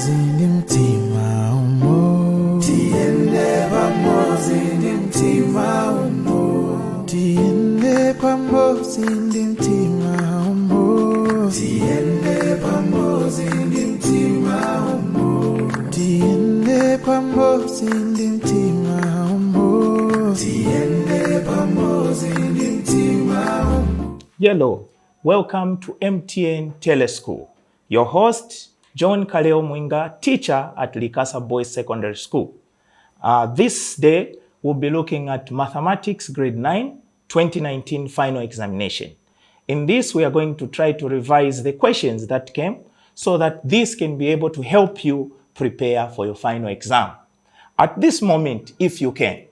pamozi mtima umo. Tiende pamozi mtima umo. Tiende pamozi mtima umo. Tiende pamozi mtima umo. Tiende pamozi mtima umo. Tiende pamozi mtima umo. Hello, welcome to MTN Teleschool. Your host, John Kaleo Mwiinga, teacher at Likasa Boys Secondary School. This day, we'll be looking at Mathematics Grade 9, 2019 Final Examination. In this, we are going to try to revise the questions that came so that this can be able to help you prepare for your final exam. At this moment, if you can,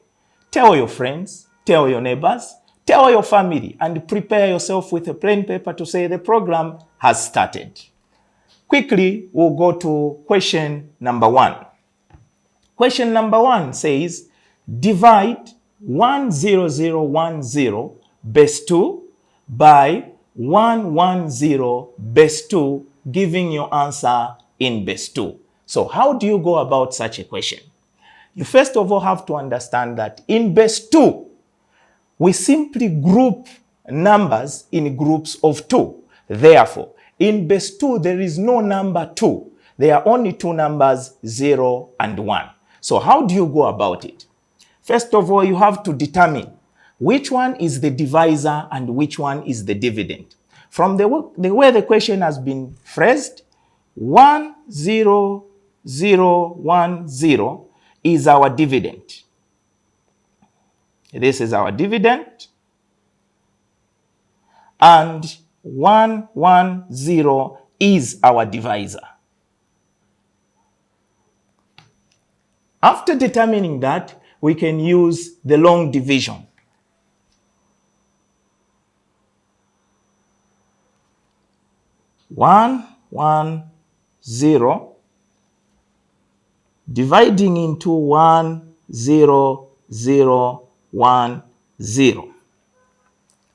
tell your friends, tell your neighbors, tell your family, and prepare yourself with a plain paper to say the program has started. Quickly, we'll go to question number 1. Question number 1 says, divide 10010 base 2 by 110 base 2, giving your answer in base 2. So how do you go about such a question? You first of all have to understand that in base 2, we simply group numbers in groups of 2. Therefore, in base 2, there is no number 2. There are only two numbers, 0 and 1. So how do you go about it? First of all, you have to determine which one is the divisor and which one is the dividend. From the way the question has been phrased, 10010 is our dividend. This is our dividend. And 110 is our divisor. After determining that, we can use the long division. One, 0, dividing into 1, 0, 0, 1, 0.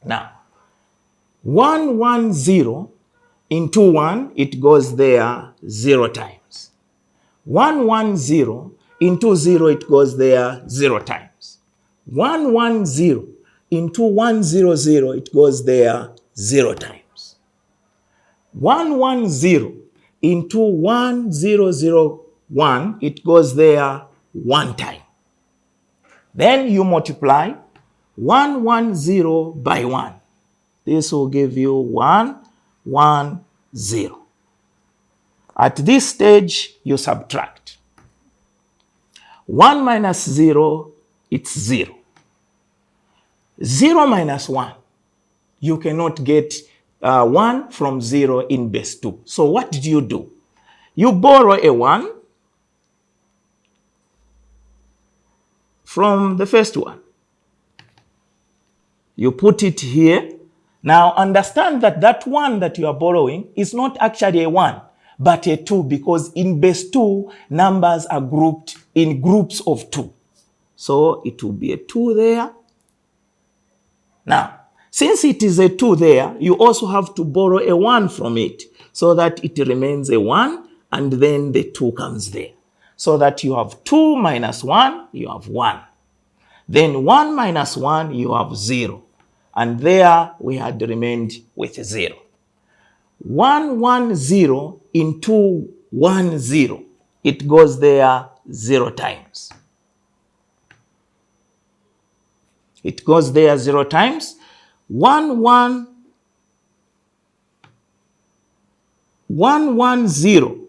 Now, 110 into 1, it goes there 0 times. 110 into 0, it goes there 0 times. 110 into 100, it goes there 0 times. 110 into 1001, it goes there 1 time. Then you multiply 110 by 1. This will give you 110. At this stage, you subtract. 1 minus 0, it's 0. 0 minus 1, you cannot get 1 from 0 in base 2. So what do? You borrow a 1 from the first one. You put it here. Now understand that that 1 that you are borrowing is not actually a 1, but a 2, because in base 2, numbers are grouped in groups of 2. So it will be a 2 there. Now, since it is a 2 there, you also have to borrow a 1 from it so that it remains a 1, and then the 2 comes there. So that you have 2 minus 1, you have 1. Then 1 minus 1, you have 0. And there we had remained with 0. 110 into 10, it goes there 0 times. It goes there 0 times. 110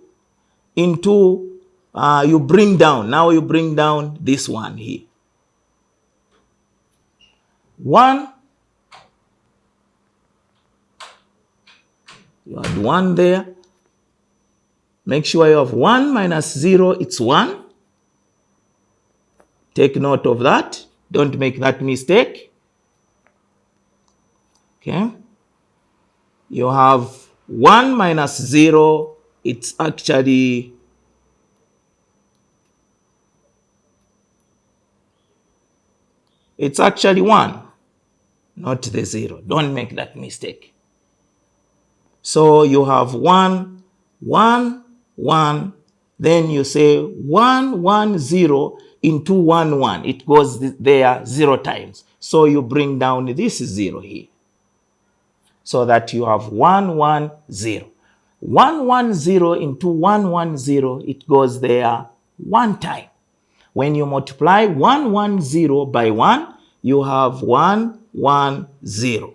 into, you bring down. Now you bring down this one here. 1, you add 1 there. Make sure you have 1 minus 0, it's 1. Take note of that. Don't make that mistake. Okay. You have 1 minus 0, it's actually 1, not the 0. Don't make that mistake. So you have 1, 1, 1, Then you say 1, 1, 0 into 1, 1. It goes there 0 times. So you bring down this 0 here. So that you have 1, 1, 0. 1, 1, 0 into 1, 1, 0, it goes there 1 time. When you multiply 1, 1, 0 by 1, you have 1, 1, 0.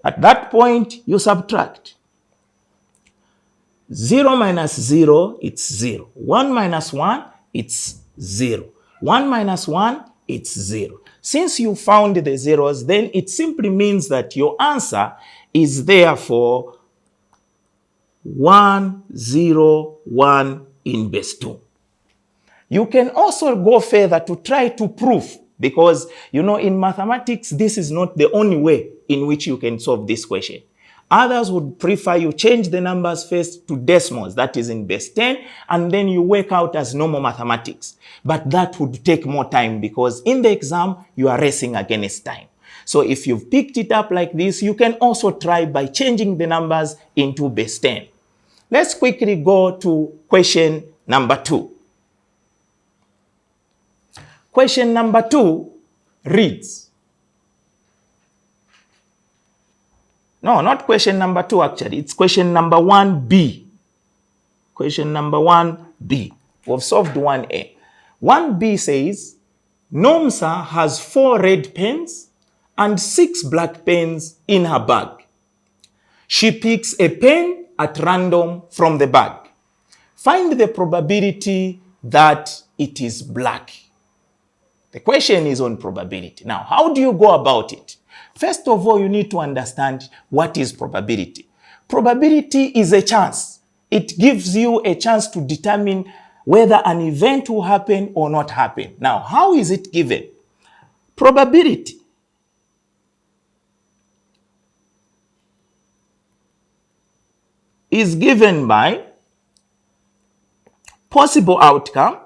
At that point, you subtract. 0 minus 0, it's 0. 1 minus 1, it's 0. 1 minus 1, it's 0. Since you found the zeros, then it simply means that your answer is therefore 1, 0, 1 in base 2. You can also go further to try to prove, because, you know, in mathematics, this is not the only way in which you can solve this question. Others would prefer you change the numbers first to decimals, that is in base 10, and then you work out as normal mathematics. But that would take more time, because in the exam, you are racing against time. So if you've picked it up like this, you can also try by changing the numbers into base 10. Let's quickly go to question number 2. Question number 2 reads, no, not question number 2 actually, it's question number 1B. Question number 1B. We've solved 1A. 1B says, Nomsa has 4 red pens and 6 black pens in her bag. She picks a pen at random from the bag. Find the probability that it is black. The question is on probability. Now, how do you go about it? First of all, you need to understand what is probability. Probability is a chance. It gives you a chance to determine whether an event will happen or not happen. Now, how is it given? Probability is given by possible outcome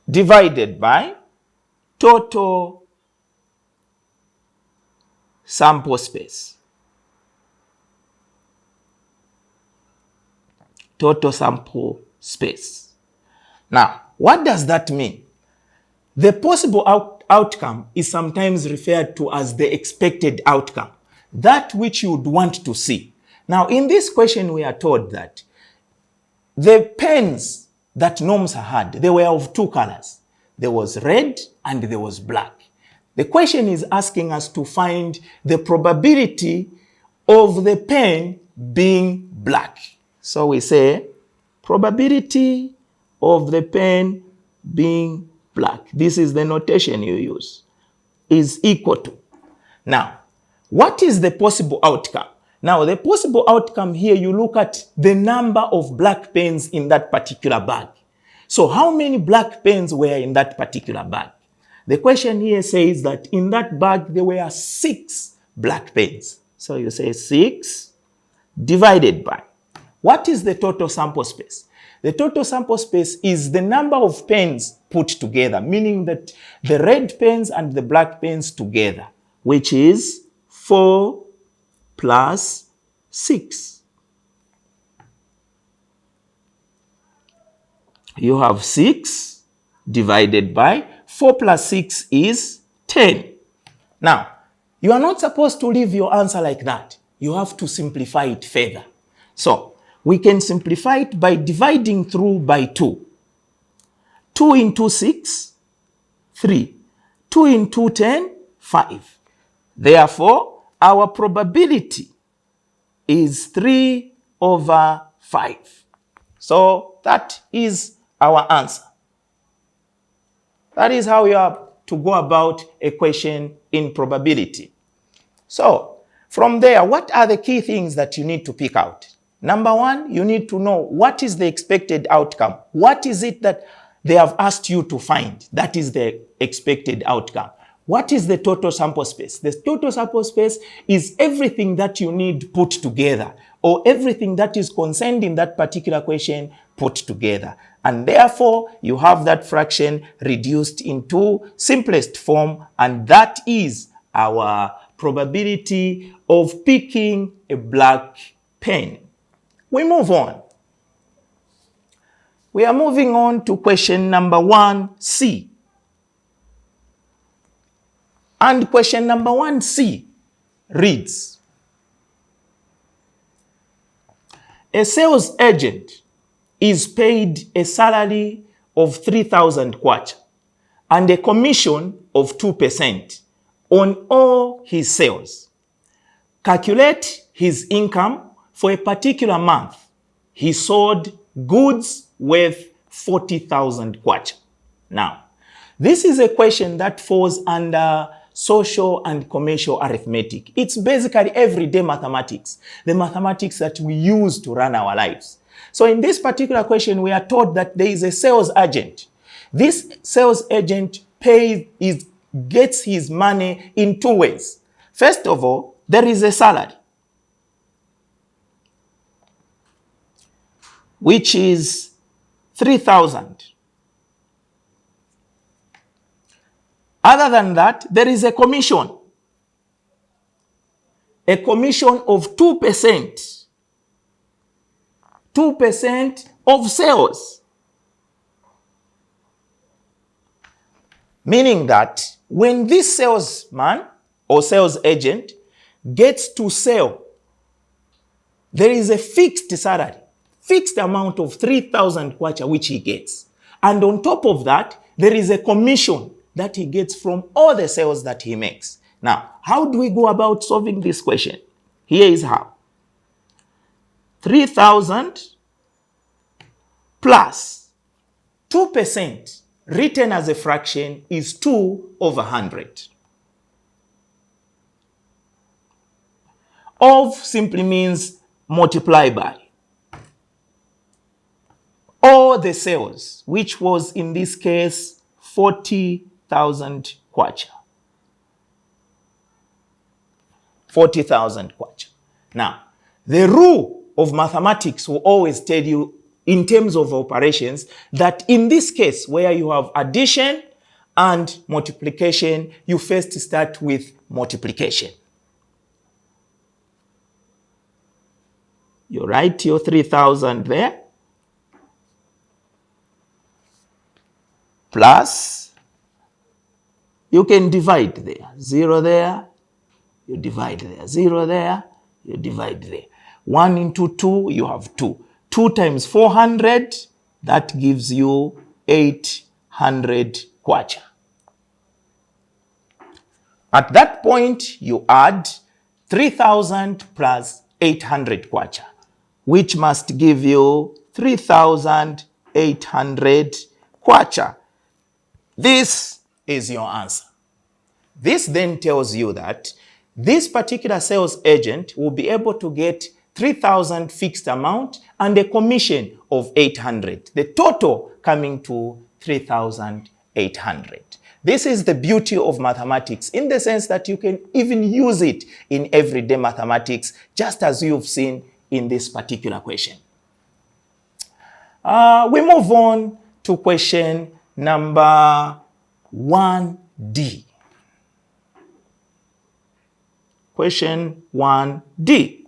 divided by total sample space. Total sample space. Now, what does that mean? The possible outcome is sometimes referred to as the expected outcome, that which you would want to see. Now, in this question, we are told that the pens that Nomsa had, they were of 2 colors. There was red and there was black. The question is asking us to find the probability of the pen being black. So we say probability of the pen being black. This is the notation you use, is equal to. Now, what is the possible outcome? Now, the possible outcome here, you look at the number of black pens in that particular bag. So how many black pens were in that particular bag? The question here says that in that bag, there were 6 black pens. So you say 6 divided by. What is the total sample space? The total sample space is the number of pens put together, meaning that the red pens and the black pens together, which is 4 plus 6. You have 6 divided by 4 plus 6 is 10. Now, you are not supposed to leave your answer like that. You have to simplify it further. So, we can simplify it by dividing through by 2. 2 into 6, 3. 2 into 10, 5. Therefore, our probability is 3 over 5. So that is our answer. That is how you have to go about a question in probability. So from there, what are the key things that you need to pick out? Number 1, you need to know what is the expected outcome. What is it that they have asked you to find? That is the expected outcome. What is the total sample space? The total sample space is everything that you need put together, or everything that is concerned in that particular question put put together. And therefore, you have that fraction reduced into simplest form, and that is our probability of picking a black pen. We move on. We are moving on to question number 1C. And question number 1C reads, a sales agent is paid a salary of 3,000 kwacha and a commission of 2% on all his sales. Calculate his income for a particular month. He sold goods worth 40,000 kwacha. Now, this is a question that falls under social and commercial arithmetic. It's basically everyday mathematics, the mathematics that we use to run our lives. So in this particular question, we are told that there is a sales agent. This sales agent gets his money in two ways. First of all, there is a salary, which is 3,000. Other than that, there is a commission of 2%. 2% of sales. Meaning that when this salesman or sales agent gets to sell, there is a fixed salary, fixed amount of 3,000 kwacha which he gets. And on top of that, there is a commission that he gets from all the sales that he makes. Now, how do we go about solving this question? Here is how. 3,000 plus 2% written as a fraction is 2 over 100. Of simply means multiply by. All the sales, which was in this case 40,000 kwacha. 40,000 kwacha. Now, the rule of mathematics will always tell you in terms of operations that in this case where you have addition and multiplication, you first start with multiplication. You write your 3,000 there. Plus, you can divide there. 0 there, you divide there. 0 there, you divide there. 1 into 2, you have 2. 2 times 400, that gives you 800 kwacha. At that point, you add 3,000 plus 800 kwacha, which must give you 3,800 kwacha. This is your answer. This then tells you that this particular sales agent will be able to get 3,000 fixed amount and a commission of 800. The total coming to 3,800. This is the beauty of mathematics in the sense that you can even use it in everyday mathematics, just as you've seen in this particular question. We move on to question number 1D. Question 1D.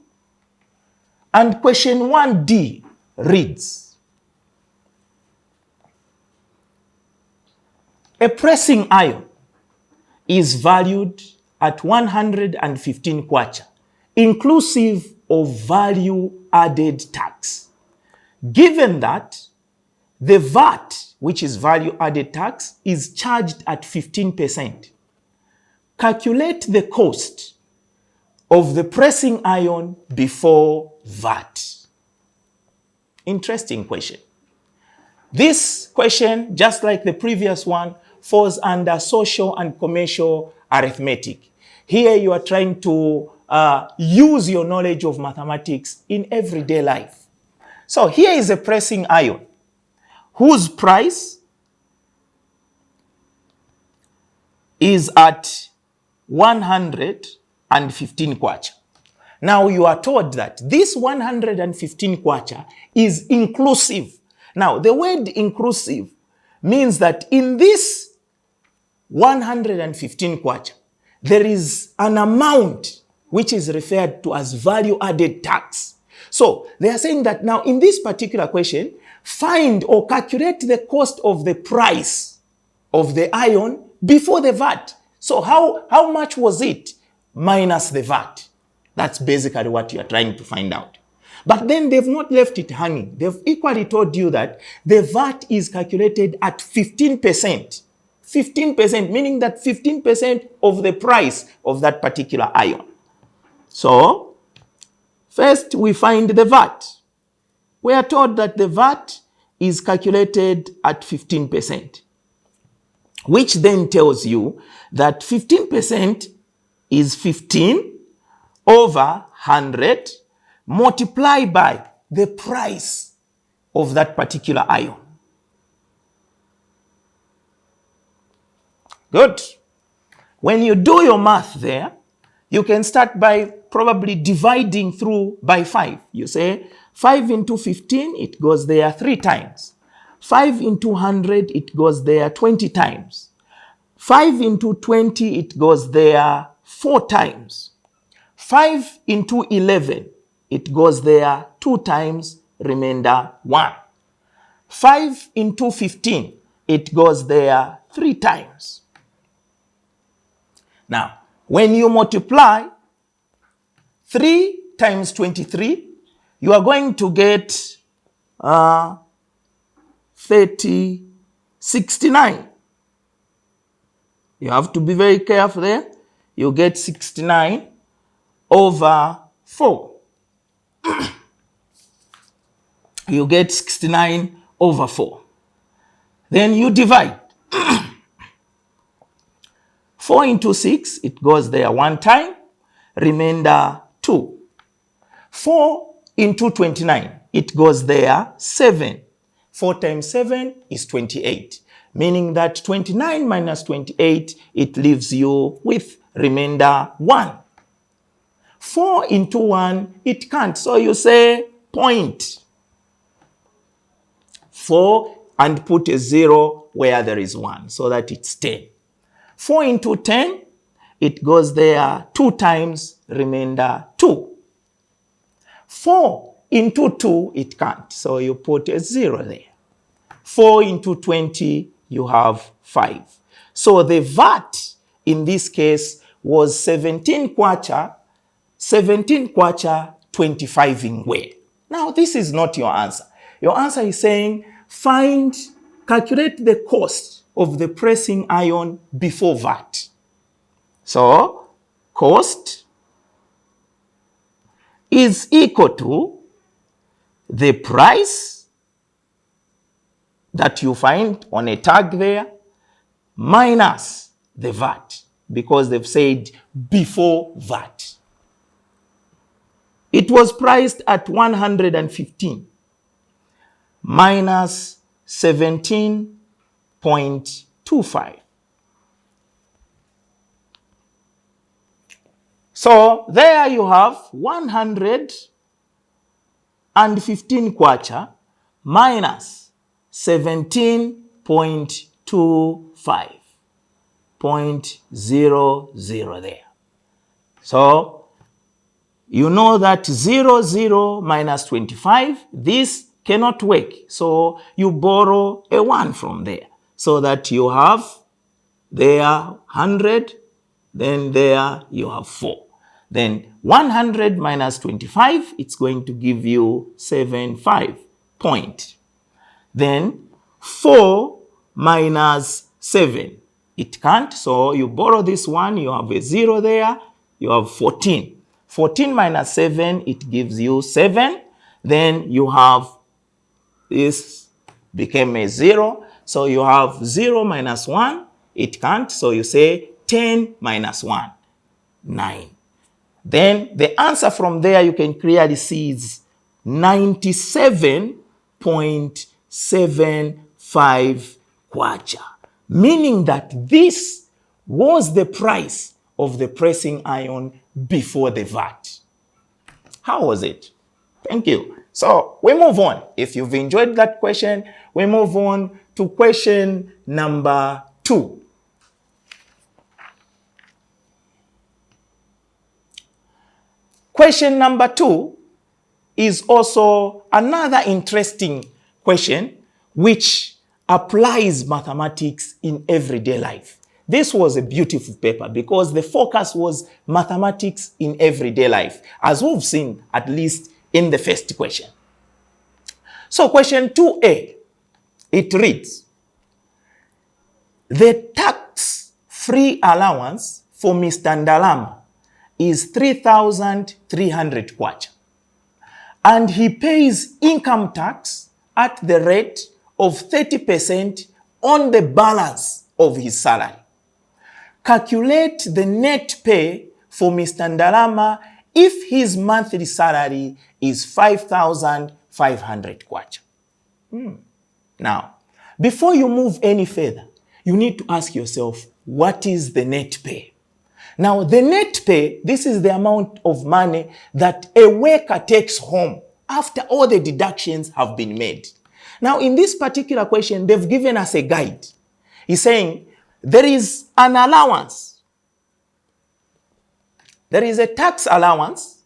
And question 1D reads, a pressing iron is valued at 115 kwacha, inclusive of value-added tax. Given that the VAT, which is value-added tax, is charged at 15%, calculate the cost of the pressing iron before VAT. Interesting question. This question, just like the previous one, falls under social and commercial arithmetic. Here you are trying to use your knowledge of mathematics in everyday life. So here is a pressing iron whose price is at 115 kwacha. Now you are told that this 115 kwacha is inclusive. Now, the word inclusive means that in this 115 kwacha, there is an amount which is referred to as value added tax. So they are saying that now in this particular question, find or calculate the cost of the price of the iron before the VAT. So how much was it minus the VAT? That's basically what you are trying to find out. But then they've not left it hanging. They've equally told you that the VAT is calculated at 15%. 15%, meaning that 15% of the price of that particular iron. So, first we find the VAT. We are told that the VAT is calculated at 15%, which then tells you that 15% is 15 over 100 multiplied by the price of that particular iron. Good. When you do your math there, you can start by probably dividing through by 5. You say 5 into 15, it goes there 3 times. 5 into 100, it goes there 20 times. 5 into 20, it goes there 4 times. 5 into 11, it goes there 2 times, remainder 1. 5 into 15, it goes there 3 times. Now, when you multiply 3 times 23, you are going to get 69. You have to be very careful there. You get 69 over 4. You get 69 over 4. Then you divide. 4 into 6, it goes there 1 time, remainder 2. 4 into 29, it goes there 7. 4 times 7 is 28, meaning that 29 minus 28, it leaves you with remainder 1. 4 into 1, it can't, so you say point. 4 and put a 0 where there is 1, so that it's 10. 4 into 10, it goes there 2 times, remainder 2. 4 into 2, it can't, so you put a 0 there. 4 into 20, you have 5. So the VAT in this case was 17 kwacha, 25 ingwe. Now this is not your answer. Your answer is saying calculate the cost of the pressing iron before VAT. So, cost is equal to the price that you find on a tag there minus the VAT, because they've said before VAT. It was priced at 115 minus 17.25. So there you have 115 kwacha minus 17.25. 0.00 there. So you know that 0 minus 25, this cannot work. So you borrow a 1 from there, so that you have there 100, then there you have 4. Then 100 minus 25, it's going to give you 75 point. Then 4 minus 7, it can't, so you borrow this 1, you have a 0 there, you have 14. 14 minus 7, it gives you 7. Then you have this became a 0, so you have 0 minus 1, it can't, so you say 10 minus 1, 9. Then the answer from there you can clearly see is 97.75 kwacha, meaning that this was the price of the pressing iron before the VAT. How was it? Thank you. So we move on. If you've enjoyed that question, we move on to question number 2. Question number 2 is also another interesting question which applies mathematics in everyday life. This was a beautiful paper because the focus was mathematics in everyday life, as we've seen at least in the first question. So question 2A, it reads, the tax-free allowance for Mr. Ndalama is 3,300 kwacha, and he pays income tax at the rate of 30% on the balance of his salary. Calculate the net pay for Mr. Ndalama if his monthly salary is 5,500 kwacha. Now, before you move any further, you need to ask yourself, what is the net pay? Now, the net pay, this is the amount of money that a worker takes home after all the deductions have been made. Now, in this particular question, they've given us a guide. He's saying there is an allowance. There is a tax allowance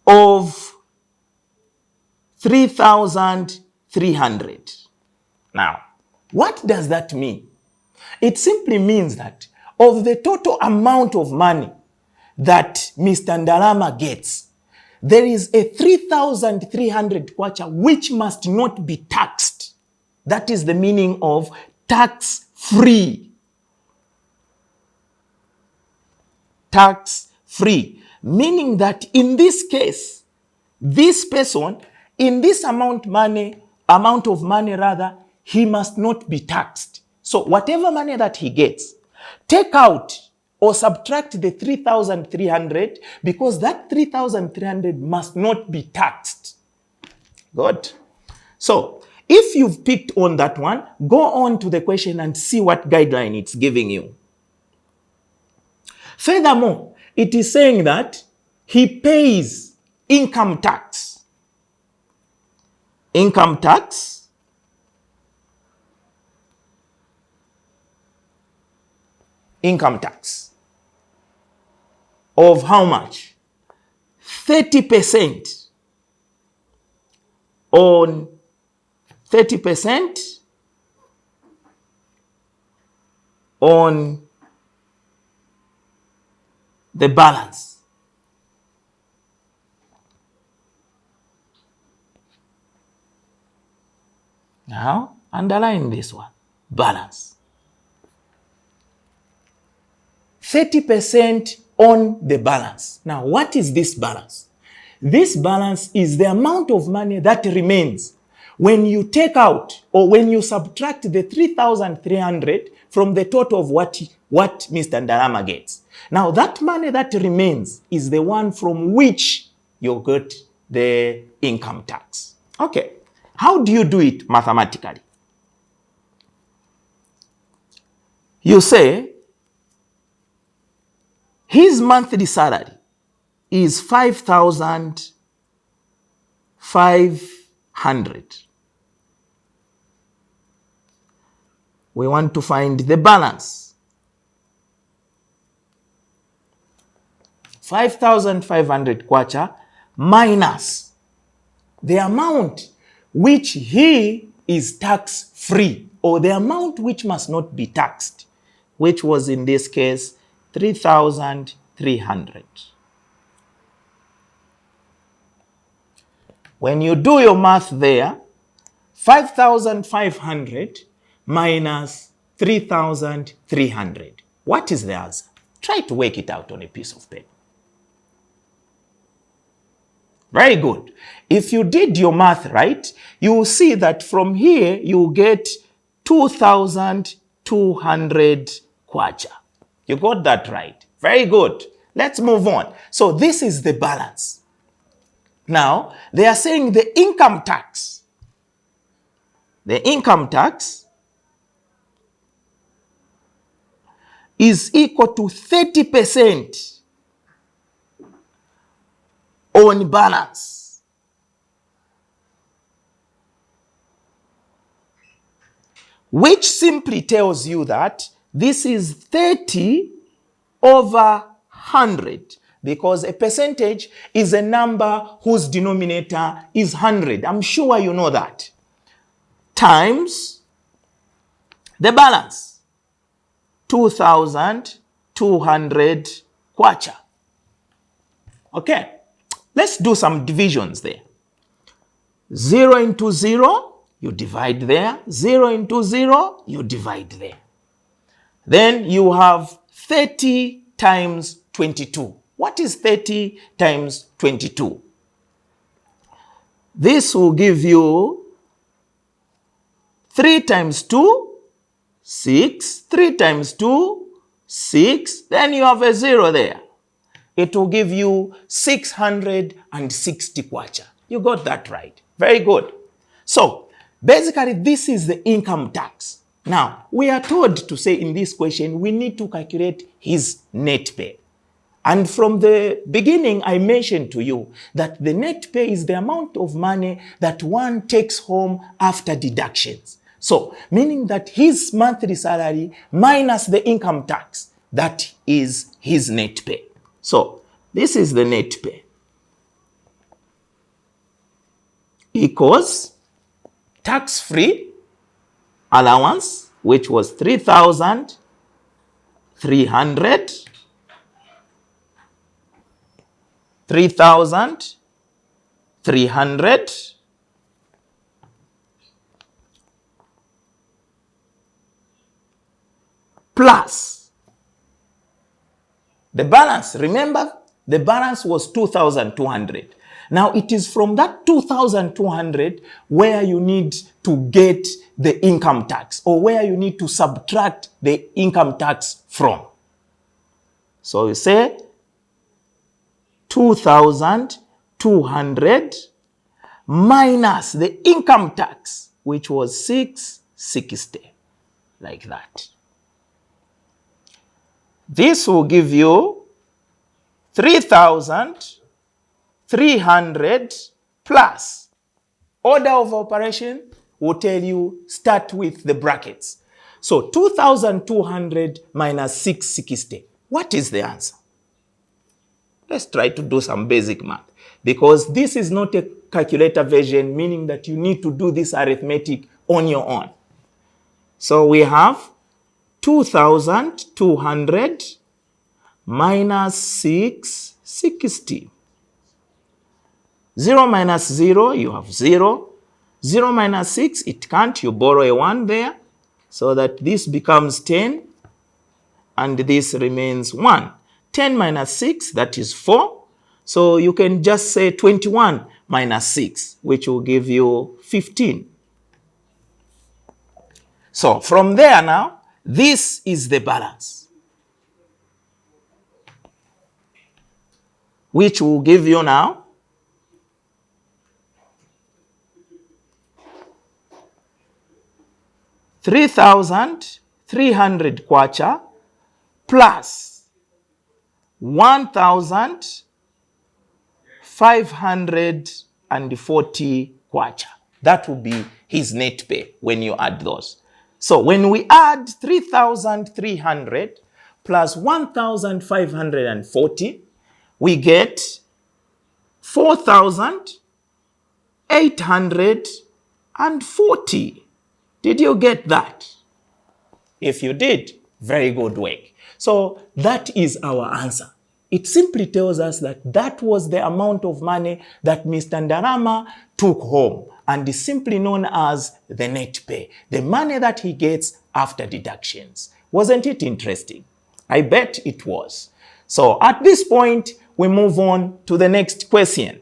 of 3,300. Now, what does that mean? It simply means that of the total amount of money that Mr. Ndalama gets, there is a 3,300 kwacha which must not be taxed. That is the meaning of tax-free. Tax-free. Meaning that in this case, this person, in this amount of money, he must not be taxed. So whatever money that he gets, take out or subtract the 3,300 because that 3,300 must not be taxed. Good. So if you've picked on that one, go on to the question and see what guideline it's giving you. Furthermore, it is saying that he pays income tax. Income tax of how much? 30% on 30% on the balance. Now, underline this one, balance. 30% on the balance. Now, what is this balance? This balance is the amount of money that remains when you take out or when you subtract the 3,300 from the total of what Mr. Ndalama gets. Now, that money that remains is the one from which you get the income tax. Okay. How do you do it mathematically? You say his monthly salary is 5,500. We want to find the balance. 5,500 kwacha minus the amount which he is tax-free, or the amount which must not be taxed, which was in this case 3,300. When you do your math there, 5,500 minus 3,300. What is the answer? Try to work it out on a piece of paper. Very good. If you did your math right, you will see that from here you get 2,200 kwacha. You got that right. Very good. Let's move on. So this is the balance. Now, they are saying the income tax. The income tax is equal to 30% on balance. Which simply tells you that this is 30 over 100, because a percentage is a number whose denominator is 100. I'm sure you know that. Times the balance, 2,200 kwacha. Okay, let's do some divisions there. 0 into 0, you divide there. 0 into 0, you divide there. Then you have 30 times 22. What is 30 times 22? This will give you 3 times 2, 6. 3 times 2, 6. Then you have a 0 there. It will give you 660 kwacha. You got that right. Very good. So, basically, this is the income tax. Now, we are told to say in this question, we need to calculate his net pay. And from the beginning, I mentioned to you that the net pay is the amount of money that one takes home after deductions. So, meaning that his monthly salary minus the income tax, that is his net pay. So, this is the net pay. Equals tax-free allowance, which was 3,300, 3,300 plus the balance. Remember, the balance was 2,200. Now, it is from that 2,200 where you need to get the income tax, or where you need to subtract the income tax from. So you say 2,200 minus the income tax, which was 660, like that. This will give you 3,300 plus. Order of operation will tell you start with the brackets. So 2,200 minus 660. What is the answer? Let's try to do some basic math, because this is not a calculator version, meaning that you need to do this arithmetic on your own. So we have 2,200 minus 660. 0 minus 0, you have 0. 0 minus 6, it can't. You borrow a 1 there, so that this becomes 10, and this remains 1. 10 minus 6, that is 4. So you can just say 21 minus 6, which will give you 15. So from there now, this is the balance, which will give you now 3,300 kwacha plus 1,540 kwacha. That will be his net pay when you add those. So when we add 3,300 plus 1,540, we get 4,840. Did you get that? If you did, very good work. So that is our answer. It simply tells us that that was the amount of money that Mr. Ndarama took home, and is simply known as the net pay, the money that he gets after deductions. Wasn't it interesting? I bet it was. So at this point, we move on to the next question,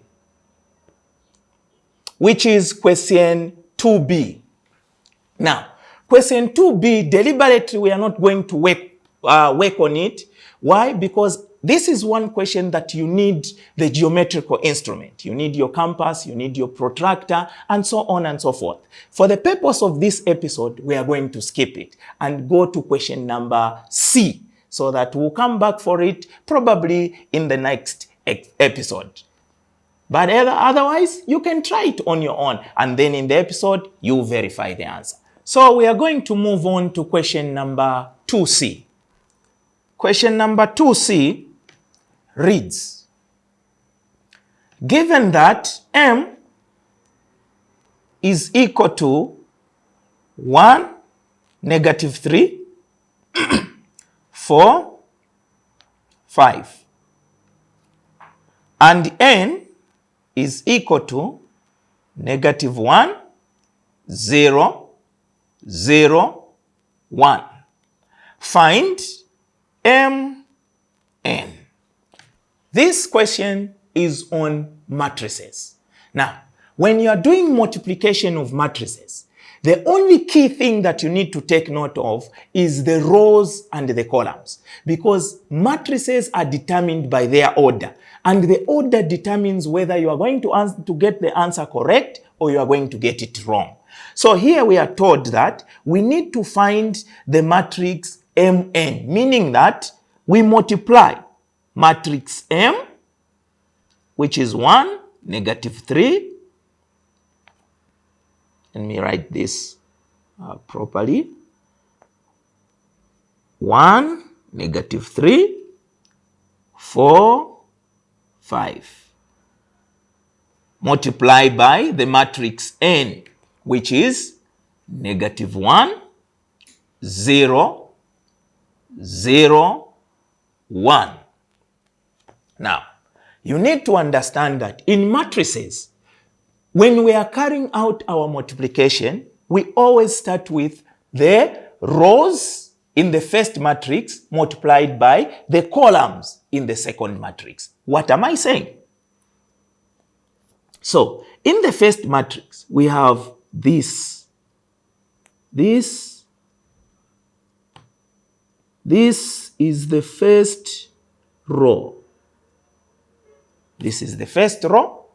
which is question 2B. Now, question 2B, deliberately, we are not going to work on it. Why? Because this is one question that you need the geometrical instrument. You need your compass, you need your protractor, and so on and so forth. For the purpose of this episode, we are going to skip it and go to question number C. so that we'll come back for it probably in the next episode. But otherwise, you can try it on your own, and then in the episode, you verify the answer. So we are going to move on to question number 2C. Question number 2C reads, given that M is equal to 1, -3, 4, 5, and N is equal to -1, 0, 0, 1. Find Mn. This question is on matrices. Now, when you are doing multiplication of matrices, the only key thing that you need to take note of is the rows and the columns, because matrices are determined by their order, and the order determines whether you are going to get the answer correct or you are going to get it wrong. So here we are told that we need to find the matrix Mn, meaning that we multiply matrix M, which is 1, -3. Let me write this properly. 1, -3, 4, 5. Multiply by the matrix N, which is -1, 0, 0, 1. Now, you need to understand that in matrices, when we are carrying out our multiplication, we always start with the rows in the first matrix multiplied by the columns in the second matrix. What am I saying? So, in the first matrix, we have this. This is the first row. This is the first row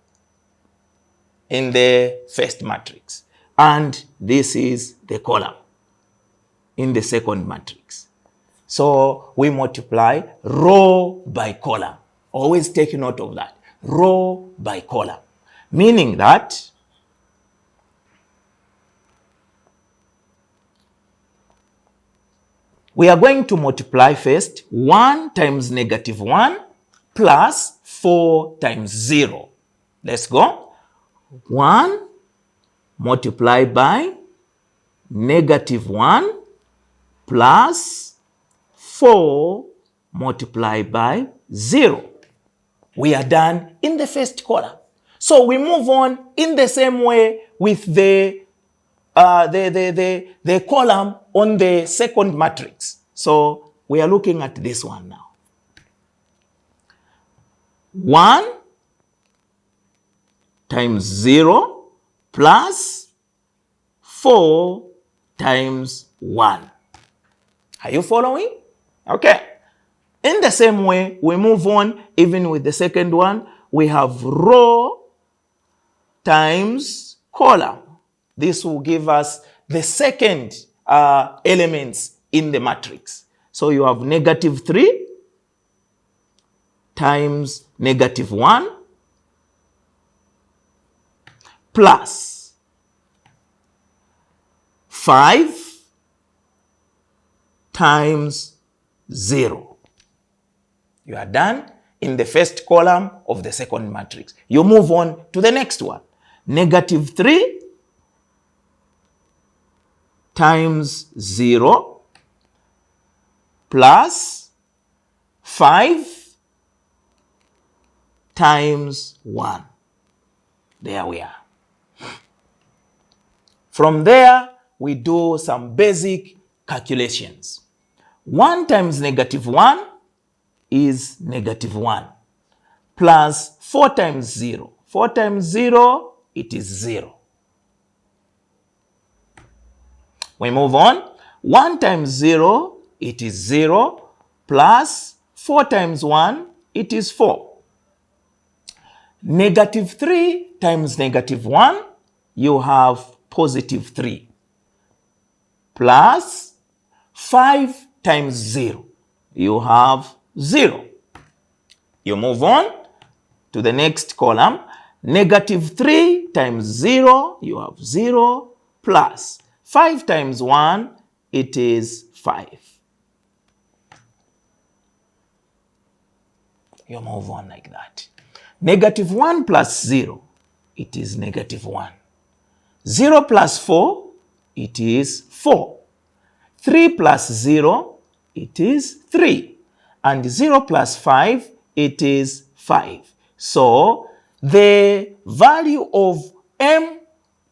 in the first matrix. And this is the column in the second matrix. So we multiply row by column. Always take note of that. Row by column. Meaning that we are going to multiply first 1 times -1 plus 4 times 0. Let's go. 1 multiplied by -1 plus 4 multiplied by 0. We are done in the first column. So we move on in the same way with the column on the second matrix. So we are looking at this one now. 1 times 0 plus 4 times 1. Are you following? Okay. In the same way, we move on even with the second one. We have row times column. This will give us the second elements in the matrix. So you have -3 times -1 plus 5 times 0. You are done in the first column of the second matrix. You move on to the next one. -3 times 0 plus 5 times 1. There we are. From there, we do some basic calculations. 1 times -1 is -1 plus 4 times 0. 4 times 0, it is 0. We move on. 1 times 0, it is 0 plus 4 times 1, it is 4. -3 times -1, you have +3 plus 5 times 0. you have 0. You move on to the next column. Negative 3 times 0, you have 0 plus 5 times 1, it is 5. You move on like that. Negative 1 plus 0, it is negative 1. 0 plus 4, it is 4. 3 plus 0, it is 3. And 0 plus 5, it is 5. So the value of m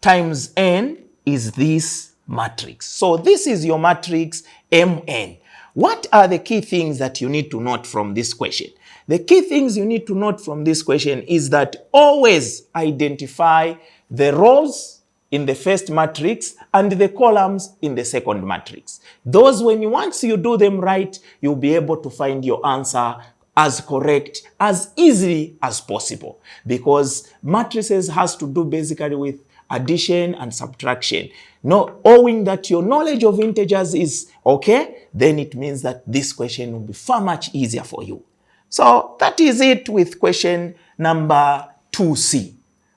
times n is this matrix. So this is your matrix Mn. What are the key things that you need to note from this question? The key things you need to note from this question is that always identify the rows in the first matrix and the columns in the second matrix. Those, once you do them right, you'll be able to find your answer as correct as easily as possible, because matrices has to do basically with addition and subtraction. Owing that your knowledge of integers is okay, then it means that this question will be far much easier for you. So that is it with question number 2C.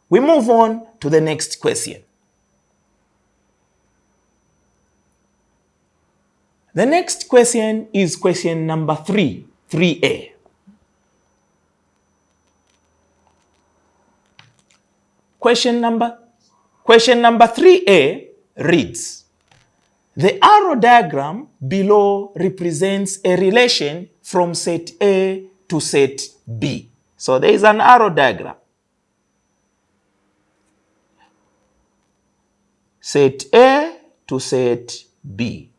We move on to the next question. The next question is question number 3A. Question number 3A reads, the arrow diagram below represents a relation from set A to set B. So there is an arrow diagram. Set A to set B.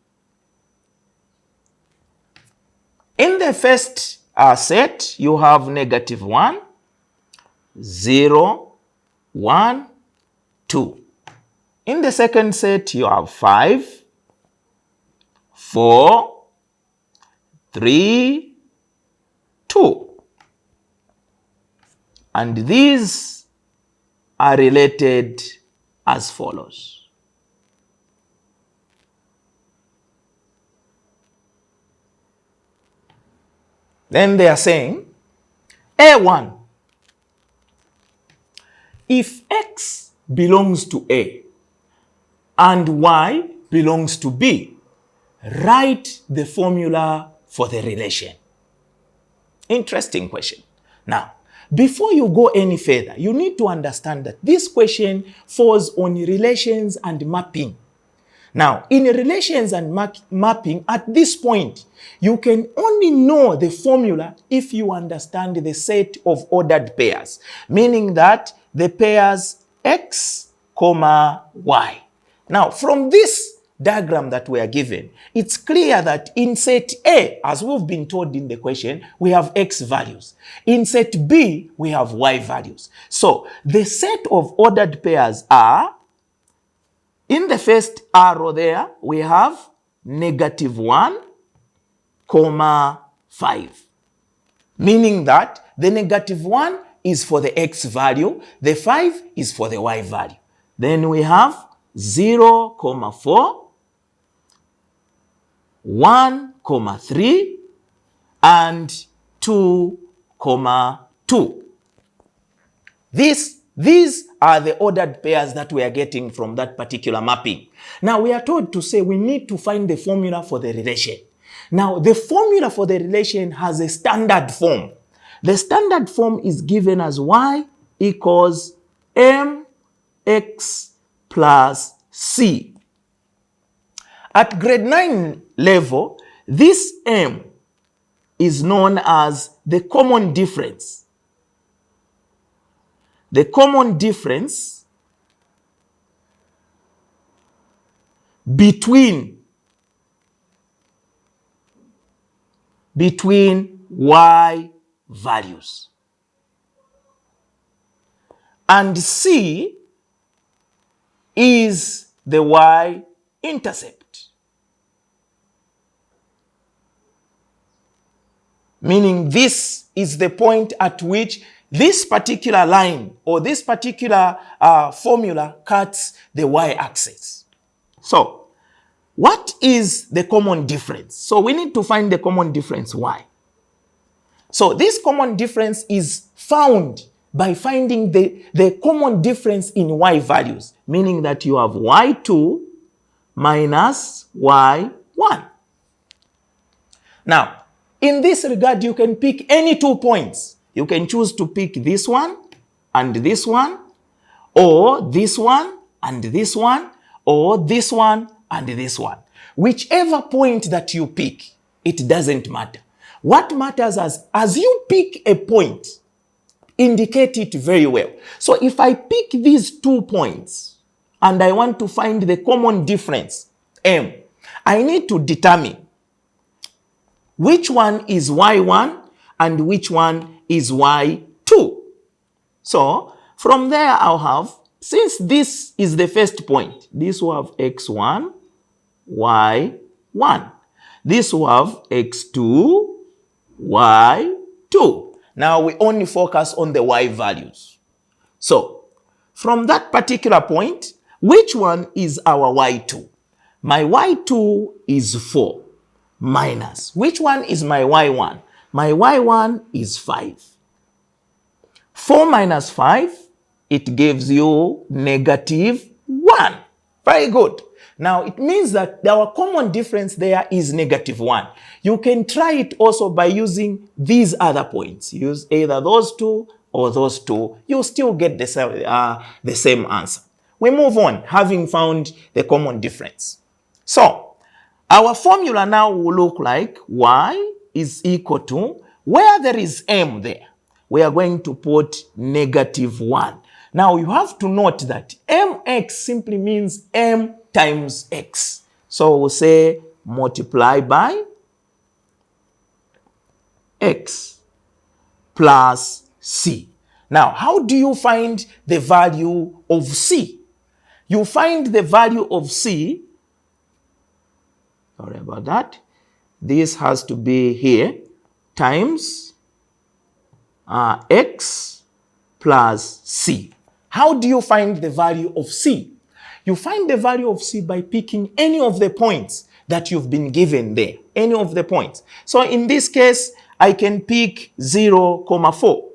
In the first set, you have negative 1, 0, 1, 2. In the second set, you have 5, 4, 3, 2. And these are related as follows. Then they are saying, A1, if X belongs to A and Y belongs to B, write the formula for the relation. Interesting question. Now, before you go any further, you need to understand that this question falls on relations and mapping. Now, in relations and mapping, at this point, you can only know the formula if you understand the set of ordered pairs, meaning that the pairs X, Y. Now, from this diagram that we are given, it's clear that in set A, as we've been told in the question, we have X values. In set B, we have Y values. So, the set of ordered pairs are, in the first arrow there, we have negative 1, 5. Meaning that the negative 1 is for the X value, the 5 is for the Y value. Then we have 0, 4, 1, 3, and 2, 2. These are the ordered pairs that we are getting from that particular mapping. Now, we are told to say we need to find the formula for the relation. Now, the formula for the relation has a standard form. The standard form is given as y equals mx plus c. At grade 9 level, this m is known as the common difference. The common difference between y values. And c is the y-intercept. Meaning this is the point at which this particular line or this particular formula cuts the y-axis. So, what is the common difference? So we need to find the common difference, y. So this common difference is found by finding the common difference in y values, meaning that you have y2 minus y1. Now, in this regard, you can pick any 2 points. You can choose to pick this one and this one, or this one and this one, or this one and this one. Whichever point that you pick, it doesn't matter. What matters as you pick a point, indicate it very well. So if I pick these 2 points and I want to find the common difference, m, I need to determine which one is y1 and which one is y2. So from there I'll have, since this is the first point, this will have x1, y1. This will have x2, y2. Now we only focus on the y values. So from that particular point, which one is our y2? My y2 is 4 minus. Which one is my y1? My y1 is 5. 4 minus 5, it gives you negative 1. Very good. Now, it means that our common difference there is negative 1. You can try it also by using these other points. Use either those 2 or those 2. You'll still get the same answer. We move on, having found the common difference. So, our formula now will look like y is equal to, where there is m there, we are going to put negative 1. Now, you have to note that mx simply means m times x. So we'll say multiply by x plus c. Now, how do you find the value of c? You find the value of c, sorry about that, this has to be here, times x plus c. How do you find the value of c? You find the value of c by picking any of the points that you've been given there, any of the points. So in this case, I can pick 0, 4.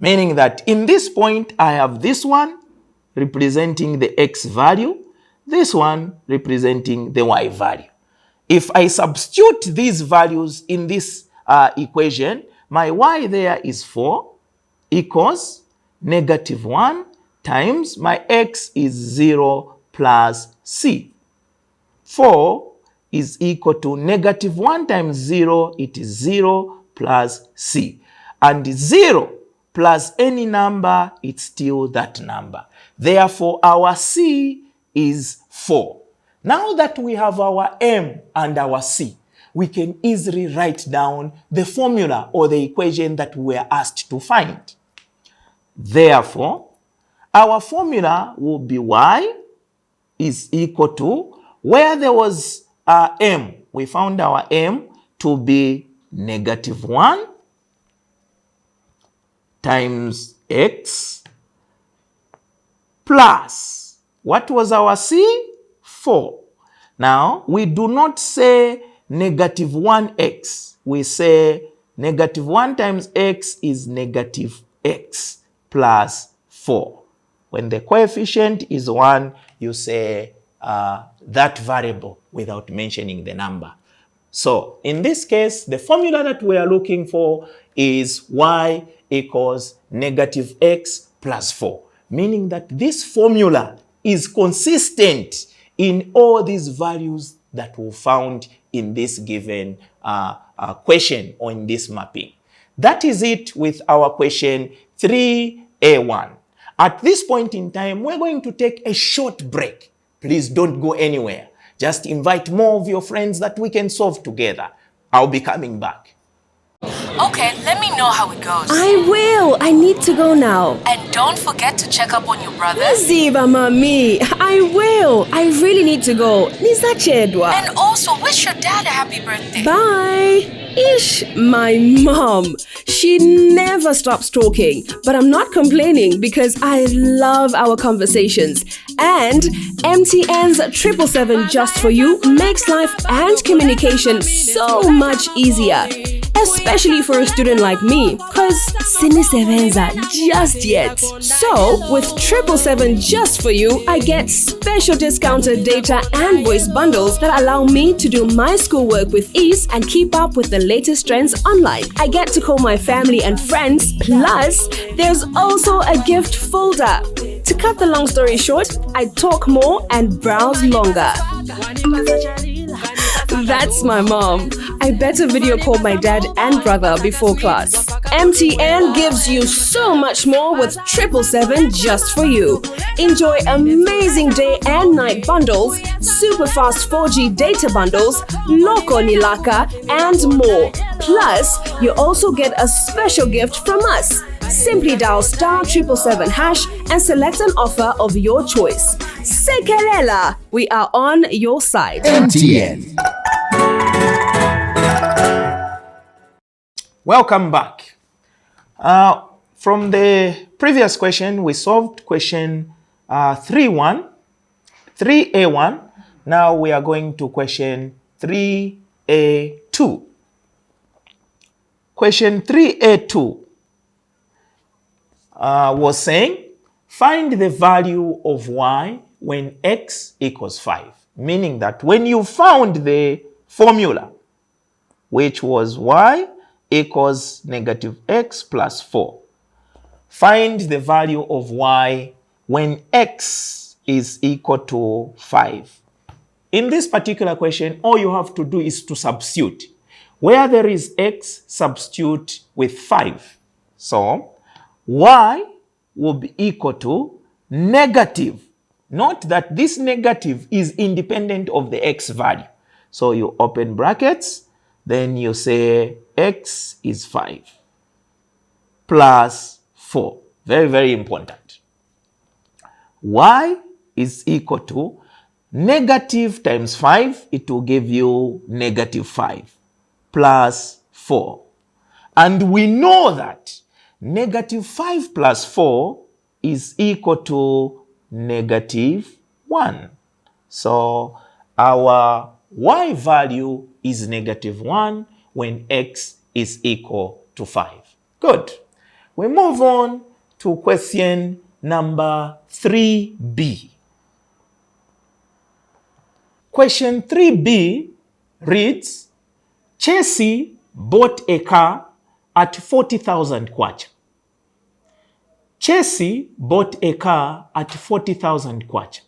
Meaning that in this point, I have this one representing the x value, this one representing the y value. If I substitute these values in this equation, my y there is 4 equals negative 1 times my x is 0 plus c. 4 is equal to negative 1 times 0, it is 0 plus c. And 0 plus any number, it's still that number. Therefore, our c is 4. Now that we have our m and our c, we can easily write down the formula or the equation that we were asked to find. Therefore, our formula will be y is equal to, where there was m, we found our m to be negative 1 times x plus, what was our c? 4. Now, we do not say negative 1x. We say negative 1 times x is negative x plus 4. When the coefficient is 1, you say that variable without mentioning the number. So in this case, the formula that we are looking for is y equals negative x plus 4, meaning that this formula is consistent in all these values that were found in this given question or in this mapping. That is it with our question 3A1. At this point in time, we're going to take a short break. Please don't go anywhere. Just invite more of your friends that we can solve together. I'll be coming back. Okay, let me know how it goes. I will. I need to go now. And don't forget to check up on your brother. Ziva mami, I will. I really need to go. Niza chedwa. And also wish your dad a happy birthday. Bye. Ish, my mom. She never stops talking, but I'm not complaining because I love our conversations. And MTN's 777 Just For You makes life and communication so much easier. Especially for a student like me, cause sinisebenza just yet. So, with 777 Just For You, I get special discounted data and voice bundles that allow me to do my schoolwork with ease and keep up with the latest trends online. I get to call my family and friends, plus there's also a gift folder. To cut the long story short, I talk more and browse longer. That's my mom. I better video call my dad and brother before class. MTN gives you so much more with 777 Just For You. Enjoy amazing day and night bundles, super fast 4G data bundles, Loco Nilaka, and more. Plus, you also get a special gift from us. Simply dial *777# and select an offer of your choice. Sekelela, we are on your side. MTN. Welcome back. From the previous question, we solved question 3A1. Now we are going to question 3A2. Question 3A2 was saying, find the value of y when x equals 5. Meaning that when you found the formula, which was y equals negative x plus 4. Find the value of y when x is equal to 5. In this particular question, all you have to do is to substitute. Where there is x, substitute with 5. So, y will be equal to negative. Note that this negative is independent of the x value. So, you open brackets, then you say x is 5 plus 4. Very, very important. Y is equal to negative times 5. It will give you negative 5 plus 4. And we know that negative 5 plus 4 is equal to negative 1. So our y value is negative 1 when x is equal to 5. Good. We move on to question number 3B. Question 3B reads, Chelsea bought a car at 40,000 kwacha. Chelsea bought a car at 40,000 kwacha.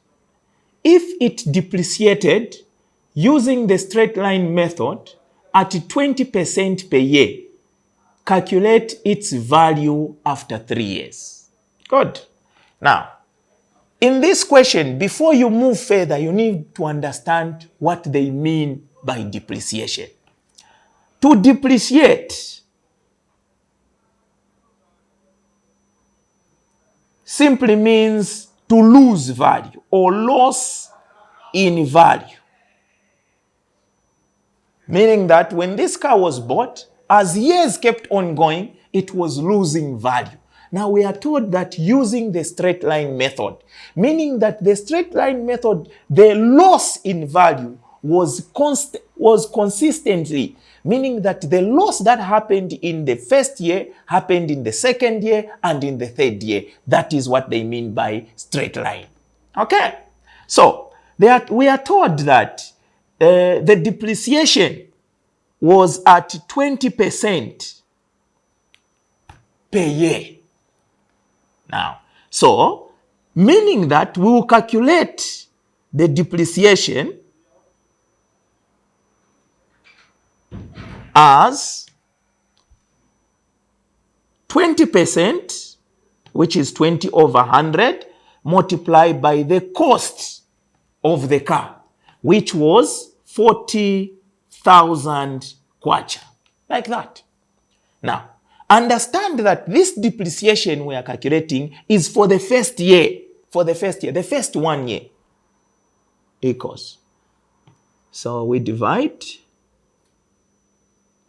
If it depreciated using the straight line method at 20% per year, calculate its value after 3 years. Good. Now, in this question, before you move further, you need to understand what they mean by depreciation. To depreciate simply means to lose value or loss in value. Meaning that when this car was bought, as years kept on going, it was losing value. Now we are told that using the straight line method, meaning that the straight line method, the loss in value was consistently, meaning that the loss that happened in the first year happened in the second year and in the third year. That is what they mean by straight line. Okay? So we are told that the depreciation was at 20% per year. Now, so, meaning that we will calculate the depreciation as 20%, which is 20 over 100, multiplied by the cost of the car, which was 40,000 kwacha. Like that. Now, understand that this depreciation we are calculating is for the first year. For the first year. The first 1 year. Equals. So we divide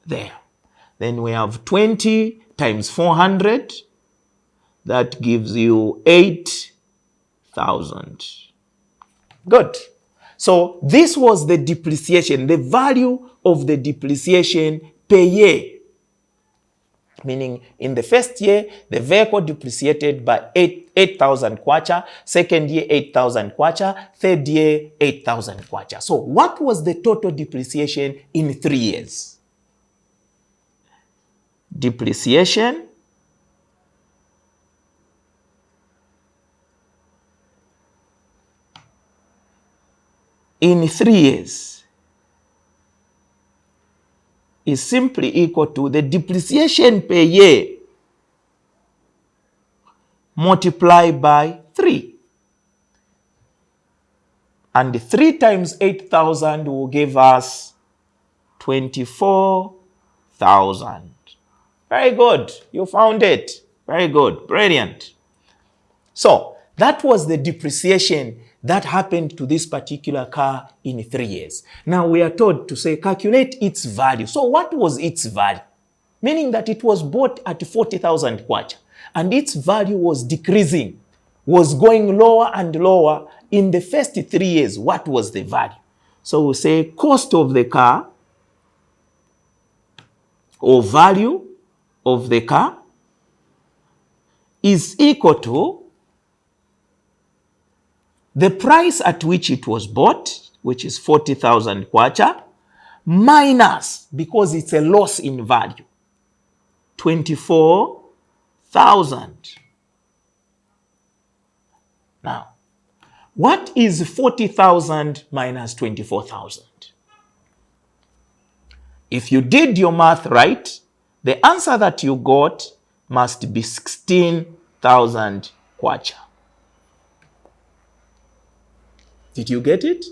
there. Then we have 20 times 400. That gives you 8,000. Good. So this was the depreciation, the value of the depreciation per year. Meaning in the first year, the vehicle depreciated by 8,000 kwacha, second year 8,000 kwacha, third year 8,000 kwacha. So what was the total depreciation in 3 years? Depreciation in 3 years is simply equal to the depreciation per year multiplied by 3. And 3 times 8,000 will give us 24,000. Very good. You found it. Very good. Brilliant. So that was the depreciation that happened to this particular car in 3 years. Now we are told to say calculate its value. So what was its value? Meaning that it was bought at 40,000 kwacha and its value was decreasing, was going lower and lower in the first 3 years. What was the value? So we say cost of the car or value of the car is equal to the price at which it was bought, which is 40,000 kwacha, minus, because it's a loss in value, 24,000. Now, what is 40,000 minus 24,000? If you did your math right, the answer that you got must be 16,000 kwacha. Did you get it?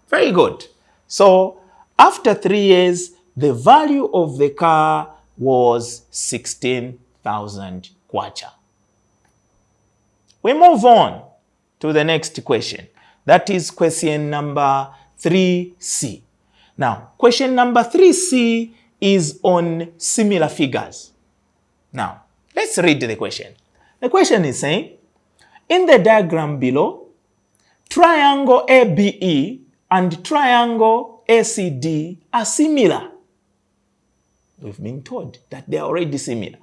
Very good. So after 3 years, the value of the car was 16,000 kwacha. We move on to the next question. That is question number 3C. Now, question number 3C is on similar figures. Now, let's read the question. The question is saying, in the diagram below, triangle ABE and triangle ACD are similar. We've been told that they are already similar.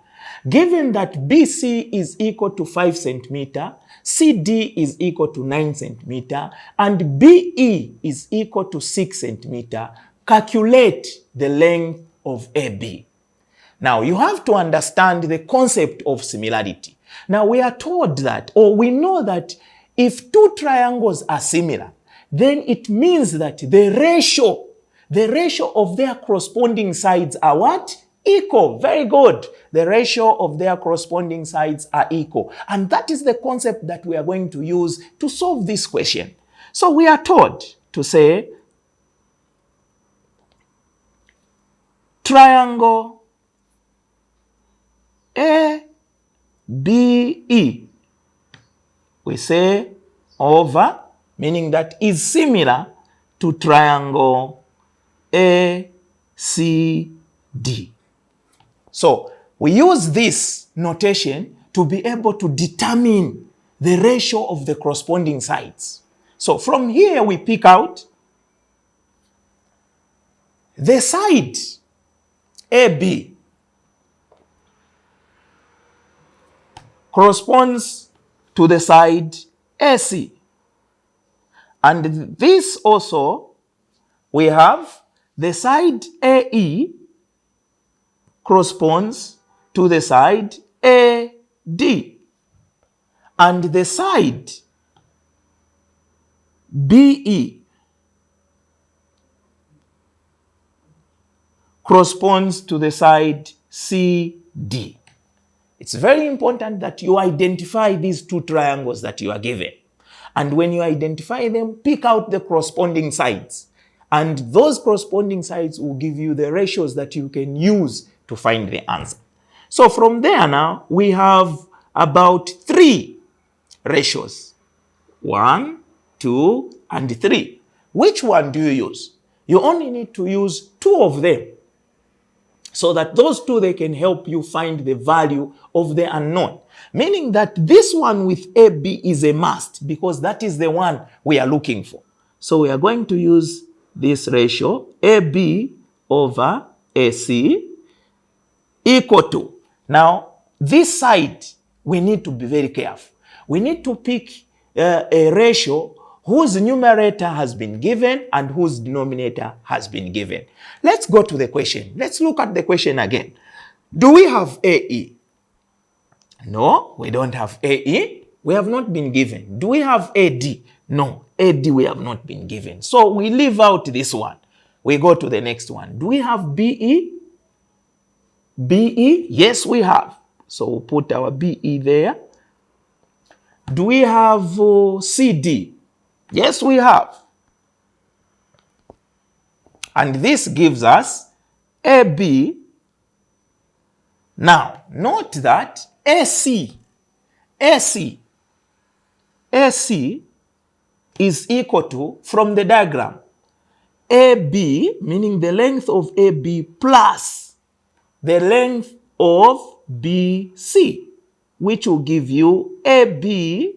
Given that BC is equal to 5 centimeter, CD is equal to 9 centimeter, and BE is equal to 6 centimeter, calculate the length of AB. Now, you have to understand the concept of similarity. Now, we are told that, or we know that if two triangles are similar, then it means that the ratio of their corresponding sides are what? Equal. Very good. The ratio of their corresponding sides are equal. And that is the concept that we are going to use to solve this question. So we are told to say triangle ABE. We say over, meaning that is similar to triangle ACD. So we use this notation to be able to determine the ratio of the corresponding sides. So from here we pick out the side AB corresponds to the side AC. And this also, we have the side AE corresponds to the side AD. And the side BE corresponds to the side CD. It's very important that you identify these two triangles that you are given. And when you identify them, pick out the corresponding sides. And those corresponding sides will give you the ratios that you can use to find the answer. So from there now, we have about 3 ratios. 1, 2, and 3. Which one do you use? You only need to use 2 of them. So that those two, they can help you find the value of the unknown. Meaning that this one with AB is a must because that is the one we are looking for. So we are going to use this ratio AB over AC equal to. Now, this side, we need to be very careful. We need to pick a ratio whose numerator has been given and whose denominator has been given. Let's go to the question. Let's look at the question again. Do we have AE? No, we don't have AE. We have not been given. Do we have AD? No, AD we have not been given. So we leave out this one. We go to the next one. Do we have BE? BE? Yes, we have. So we'll put our BE there. Do we have CD? Yes, we have. And this gives us AB. Now, note that AC is equal to, from the diagram, AB, meaning the length of AB plus the length of BC, which will give you AB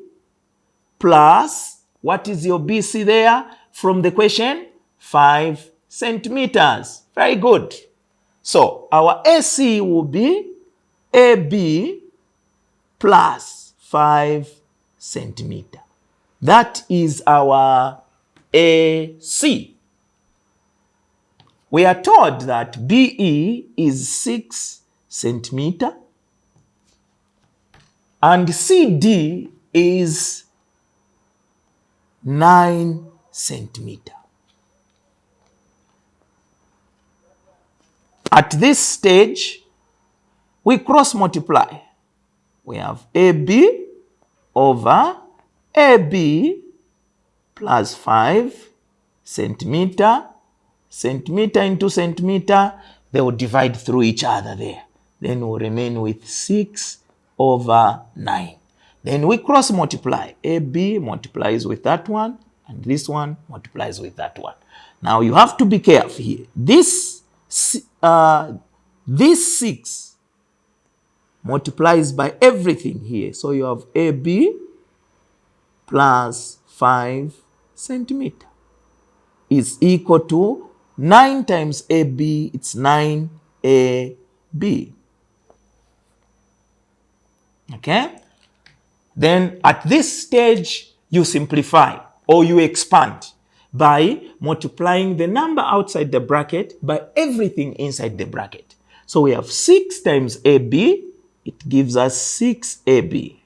plus, what is your BC there from the question? 5 centimeters. Very good. So our AC will be AB plus 5 centimeter. That is our AC. We are told that BE is 6 centimeter and CD is 9 centimeter. At this stage, we cross multiply. We have AB over AB plus 5 centimeter, centimeter into centimeter, they will divide through each other there. Then we'll remain with 6 over 9. Then we cross multiply. AB multiplies with that one, and this one multiplies with that one. Now you have to be careful here. This 6 multiplies by everything here. So you have AB plus 5 centimeter is equal to 9 times AB, it's 9AB. Okay? Then at this stage, you simplify or you expand by multiplying the number outside the bracket by everything inside the bracket. So we have 6 times AB, it gives us 6AB,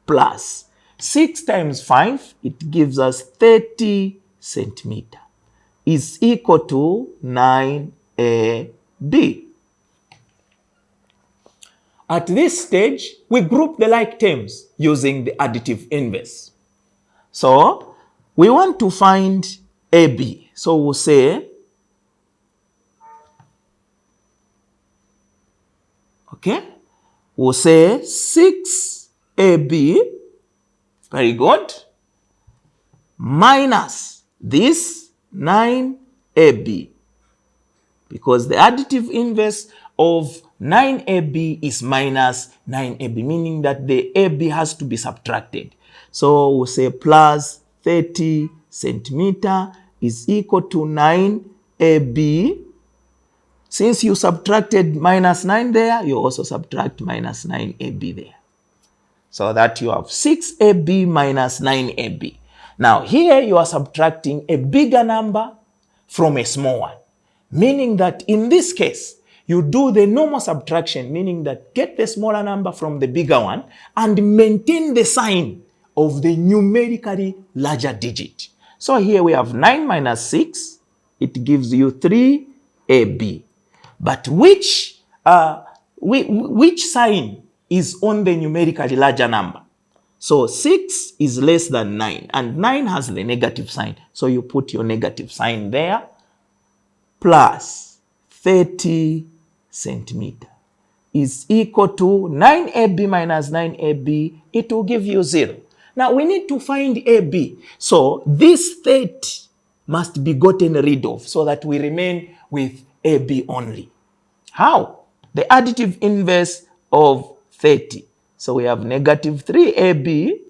plus 6 times 5, it gives us 30 centimeter, is equal to 9AB. At this stage, we group the like terms using the additive inverse. So we want to find AB. So we'll say, okay, we'll say 6AB, very good, minus this 9AB, because the additive inverse of 9AB is minus 9AB, meaning that the AB has to be subtracted. So we'll say plus 30 centimeter is equal to 9AB. Since you subtracted minus 9 there, you also subtract minus 9AB there. So that you have 6AB minus 9AB. Now here you are subtracting a bigger number from a small one, meaning that in this case, you do the normal subtraction, meaning that get the smaller number from the bigger one and maintain the sign of the numerically larger digit. So here we have 9 minus 6, it gives you 3AB. But which sign is on the numerically larger number? So 6 is less than 9, and 9 has the negative sign. So you put your negative sign there, plus 30 centimeter is equal to 9AB minus 9AB. It will give you 0. Now we need to find AB. So this 30 must be gotten rid of so that we remain with AB only. How? The additive inverse of 30. So we have negative 3ab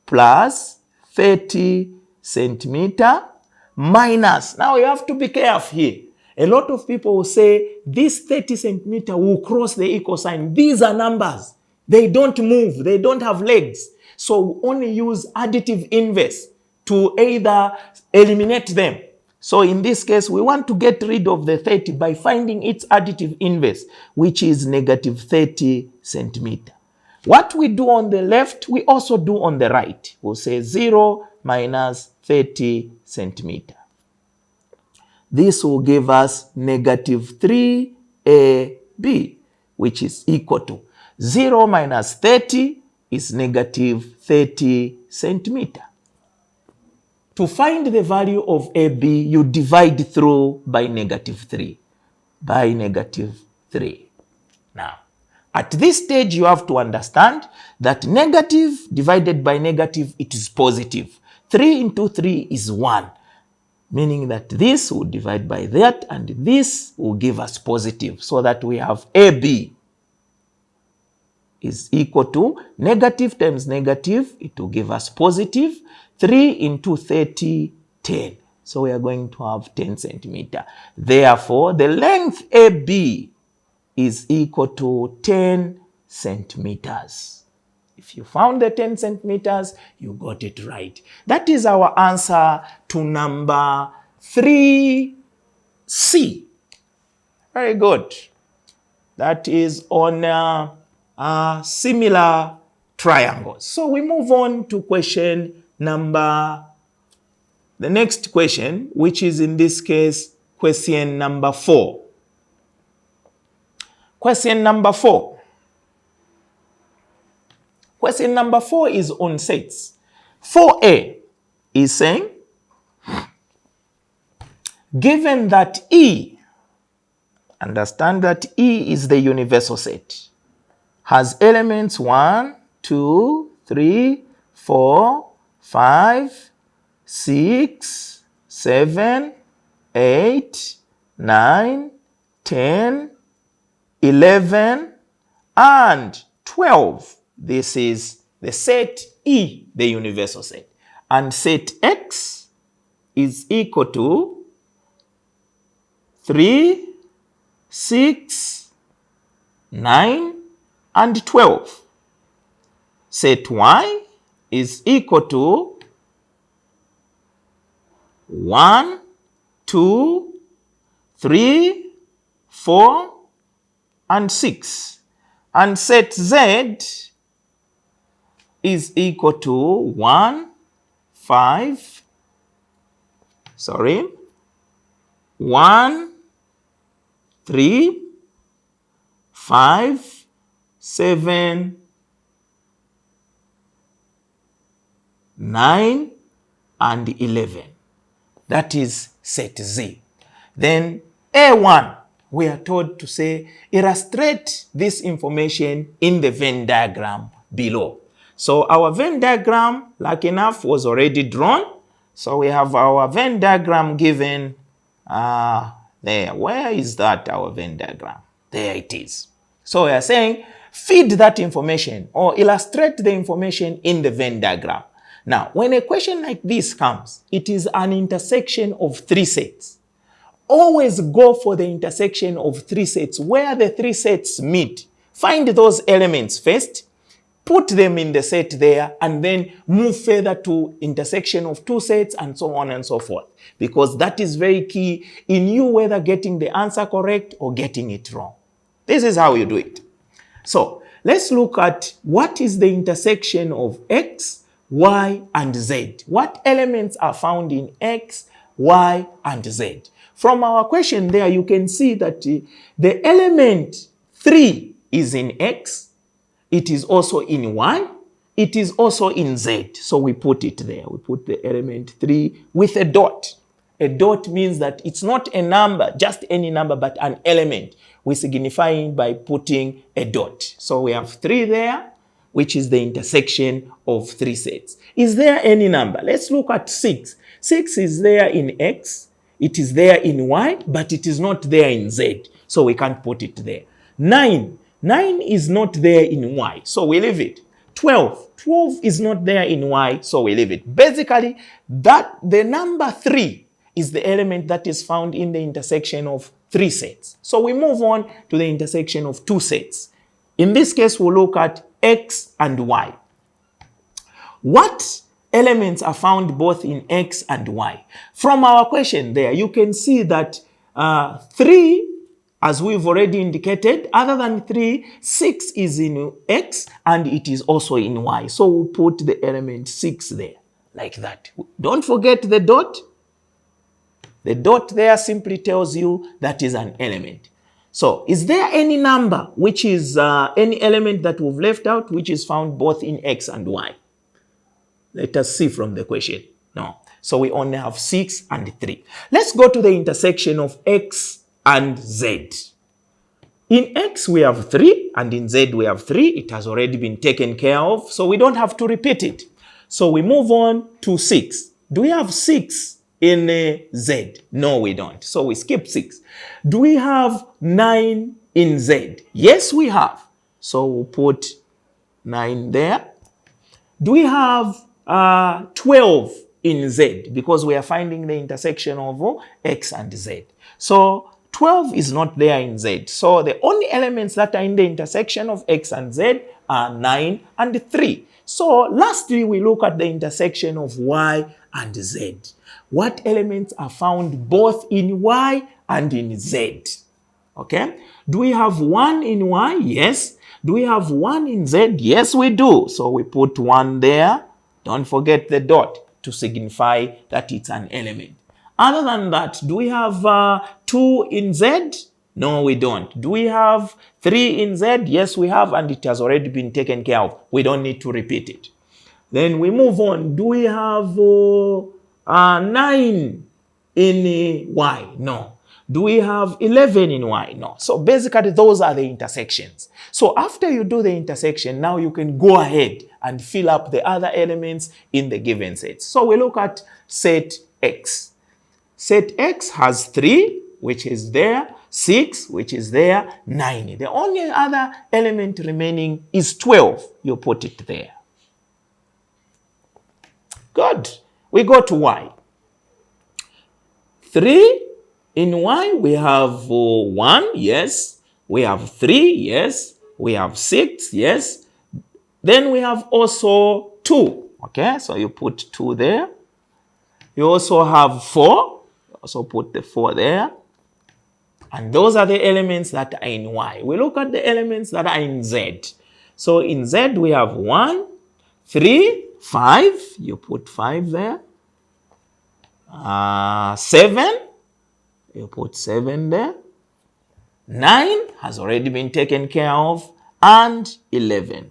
plus 30 centimeter minus. Now you have to be careful here. A lot of people will say this 30 centimeter will cross the equal sign. These are numbers. They don't move. They don't have legs. So we only use additive inverse to either eliminate them. So in this case, we want to get rid of the 30 by finding its additive inverse, which is negative 30 centimeter. What we do on the left, we also do on the right. We'll say 0 minus 30 centimeter. This will give us negative 3ab, which is equal to 0 minus 30 is negative 30 centimeter. To find the value of AB, you divide through by negative 3. By negative 3. Now, at this stage, you have to understand that negative divided by negative, it is positive. 3 into 3 is 1. Meaning that this will divide by that, and this will give us positive. So that we have AB is equal to negative times negative. It will give us positive. 3 into 30, 10. So we are going to have 10 centimeter. Therefore, the length AB is equal to 10 centimeters. If you found the 10 centimeters, you got it right. That is our answer to number 3C. Very good. That is on similar triangles. So we move on to question the next question, which is in this case, question number 4. Question number 4. Question number 4 is on sets. 4a is saying, given that E, understand that E is the universal set, has elements 1, 2, 3, 4, 5, 6, 7, 8, 9, 10, 11, and 12. This is the set E, the universal set. And set X is equal to 3, 6, 9, and 12. Set Y is equal to 1, 2, 3, 4, and 6. And set Z is equal to 1, 5, 3, 5, 7, 9, and 11. That is set Z. Then A1, we are told to say, illustrate this information in the Venn diagram below. So our Venn diagram, like enough, was already drawn. So we have our Venn diagram given there. Where is that, our Venn diagram? There it is. So we are saying, feed that information or illustrate the information in the Venn diagram. Now, when a question like this comes, it is an intersection of 3 sets. Always go for the intersection of 3 sets where the 3 sets meet. Find those elements first, put them in the set there, and then move further to intersection of 2 sets and so on and so forth. Because that is very key in you whether getting the answer correct or getting it wrong. This is how you do it. So let's look at what is the intersection of X, Y, and Z. What elements are found in X, Y, and Z? From our question there, you can see that the element 3 is in X, it is also in Y, it is also in Z. So we put it there. We put the element 3 with a dot. A dot means that it's not a number, just any number, but an element. We signify it by putting a dot. So we have 3 there, which is the intersection of 3 sets. Is there any number? Let's look at 6. 6 is there in X, it is there in Y, but it is not there in Z. so we can't put it there. 9 is not there in y, so we leave it. 12 is not there in y, so we leave it. Basically, that the number 3 is the element that is found in the intersection of 3 sets. So we move on to the intersection of 2 sets. In this case, we'll look at x and y. What elements are found both in x and y? From our question there, you can see that 3, as we've already indicated, other than 3, 6 is in x and it is also in y. So we'll put the element 6 there, like that. Don't forget the dot. The dot there simply tells you that is an element. So is there any number which is any element that we've left out which is found both in x and y? Let us see from the question. No. So we only have 6 and 3. Let's go to the intersection of x and z. In x we have 3 and in z we have 3. It has already been taken care of, so we don't have to repeat it. So we move on to 6. Do we have 6 in z? No, we don't. So we skip 6. Do we have 9 in z? Yes, we have. So we'll put 9 there. Do we have 12 in z? Because we are finding the intersection of x and z. So 12 is not there in z. So the only elements that are in the intersection of x and z are 9 and 3. So lastly, we look at the intersection of y and z. What elements are found both in y and in z? Okay. Do we have 1 in y? Yes. Do we have 1 in z? Yes, we do. So we put 1 there. Don't forget the dot to signify that it's an element. Other than that, do we have 2 in z? No, we don't. Do we have 3 in z? Yes, we have, and it has already been taken care of. We don't need to repeat it. Then we move on. Do we have 9 in y? No. Do we have 11 in y? No. So basically, those are the intersections. So after you do the intersection, now you can go ahead and fill up the other elements in the given set. So we look at set x. Set x has 3, which is there, 6, which is there, 9. The only other element remaining is 12. You put it there. Good. We go to y. 3 in y, we have 1, yes. We have 3, yes. We have 6, yes. Then we have also 2. Okay, so you put 2 there. You also have 4. Also put the 4 there. And those are the elements that are in y. We look at the elements that are in z. So in z we have 1, 3, 5. You put 5 there. 7. You put 7 there. 9 has already been taken care of. And 11.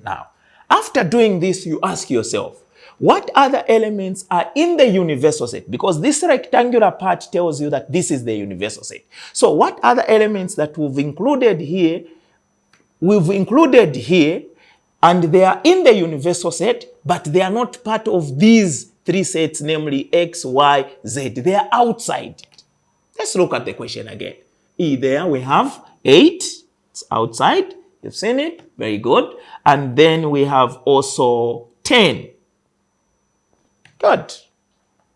Now, after doing this, you ask yourself, what other elements are in the universal set? Because this rectangular part tells you that this is the universal set. So what other elements that we've included here, and they are in the universal set, but they are not part of these 3 sets, namely x, y, z. They are outside. Let's look at the question again. There we have 8. It's outside. You've seen it. Very good. And then we have also 10. Good.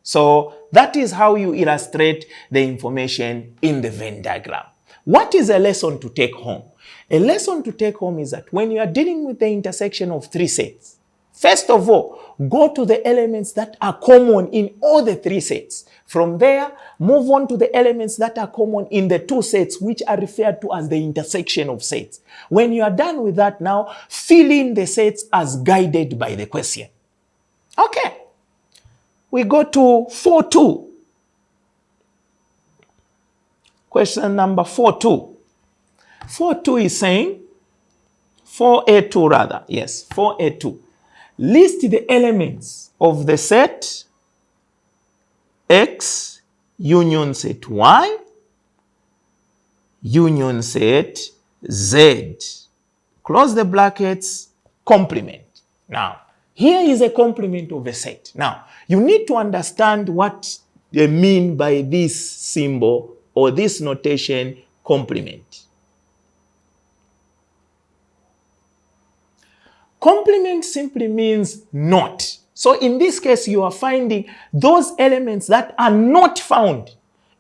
So that is how you illustrate the information in the Venn diagram. What is a lesson to take home? A lesson to take home is that when you are dealing with the intersection of 3 sets, first of all, go to the elements that are common in all the 3 sets. From there, move on to the elements that are common in the 2 sets, which are referred to as the intersection of sets. When you are done with that now, fill in the sets as guided by the question. Okay. We go to 4.2. Question number 4.2. 4.2 is saying, 4A2 rather, yes, 4A2. List the elements of the set X union set Y union set Z. Close the brackets, complement. Now, here is a complement of a set. Now, you need to understand what they mean by this symbol or this notation complement. Complement simply means not. So in this case, you are finding those elements that are not found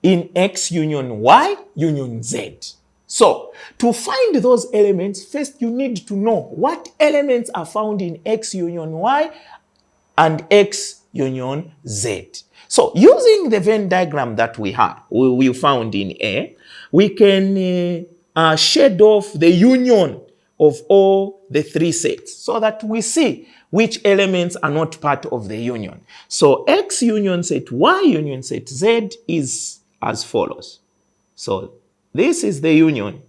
in X union Y union Z. So to find those elements, first you need to know what elements are found in X union Y and X union Z. So using the Venn diagram that we found in A, we can shade off the union of all the three sets so that we see which elements are not part of the union. So X union set Y union set Z is as follows. So this is the union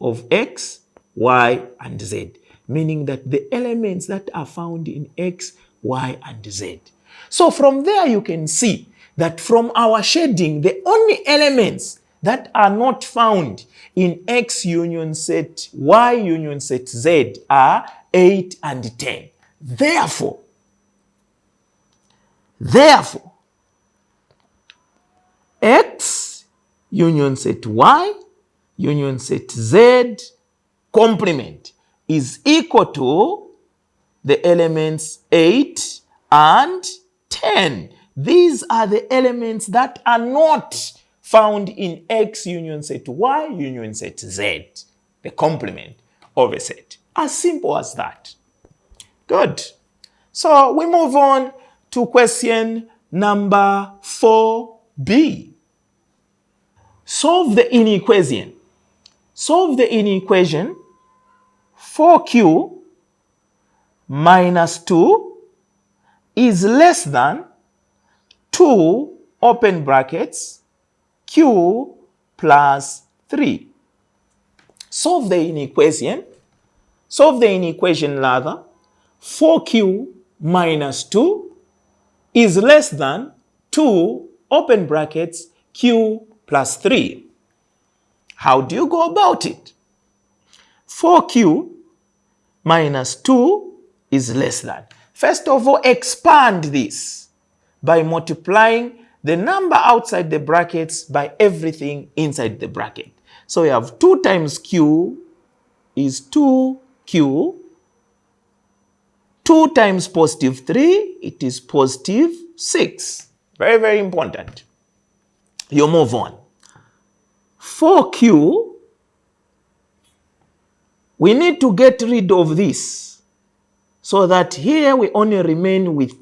of X, Y, and Z, meaning that the elements that are found in X, Y, and Z. So from there you can see that from our shading, the only elements that are not found in X union set Y union set Z are 8 and 10. Therefore, X union set Y union set Z complement is equal to the elements 8 and 10. These are the elements that are not found in X union set Y union set Z, the complement of a set. As simple as that. Good. So we move on to question number 4B. Solve the inequation. Solve the inequation 4Q minus 2 is less than 2 open brackets Q plus 3. Solve the inequation. Solve the inequation rather. 4Q minus 2 is less than 2 open brackets Q plus 3. How do you go about it? 4Q minus 2 is less than. First of all, expand this by multiplying the number outside the brackets by everything inside the bracket. So we have 2 times Q is 2Q. 2 times positive 3, it is positive 6. Very, very important. You move on. 4Q, we need to get rid of this so that here we only remain with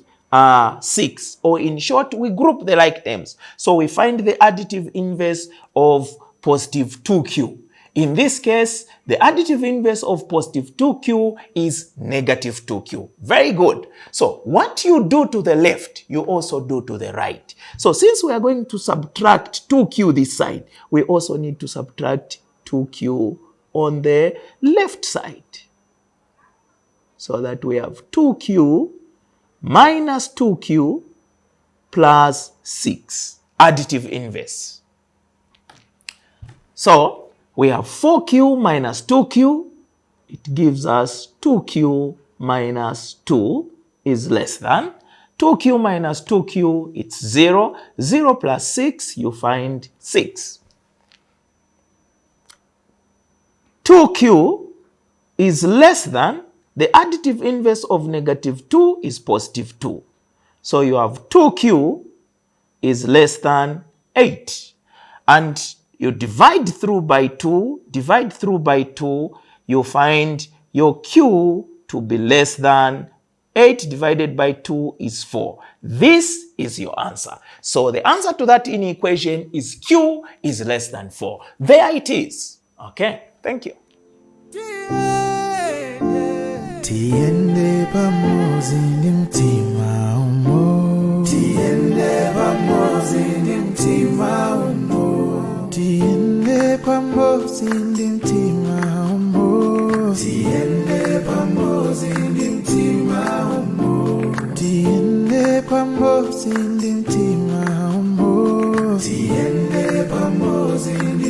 6, or in short, we group the like terms. So we find the additive inverse of positive 2Q. In this case, the additive inverse of positive 2Q is negative 2Q. Very good. So what you do to the left, you also do to the right. So since we are going to subtract 2Q this side, we also need to subtract 2Q on the left side. So that we have 2Q minus 2Q plus 6. Additive inverse. So we have 4Q minus 2Q. It gives us 2Q minus 2 is less than. 2Q minus 2Q, it's 0. 0 plus 6, you find 6. 2Q is less than. The additive inverse of negative 2 is positive 2. So you have 2Q is less than 8. And you divide through by 2, you find your Q to be less than 8 divided by 2 is 4. This is your answer. So the answer to that inequation is Q is less than 4. There it is. Okay, thank you. Tiende pamoja ni mtima umo. Tiende pamoja ni mtima umo. Tiende pamoja ni mtima umo. Tiende pamoja ni mtima umo. Tiende pamoja ni mtima umo. Tiende pamoja ni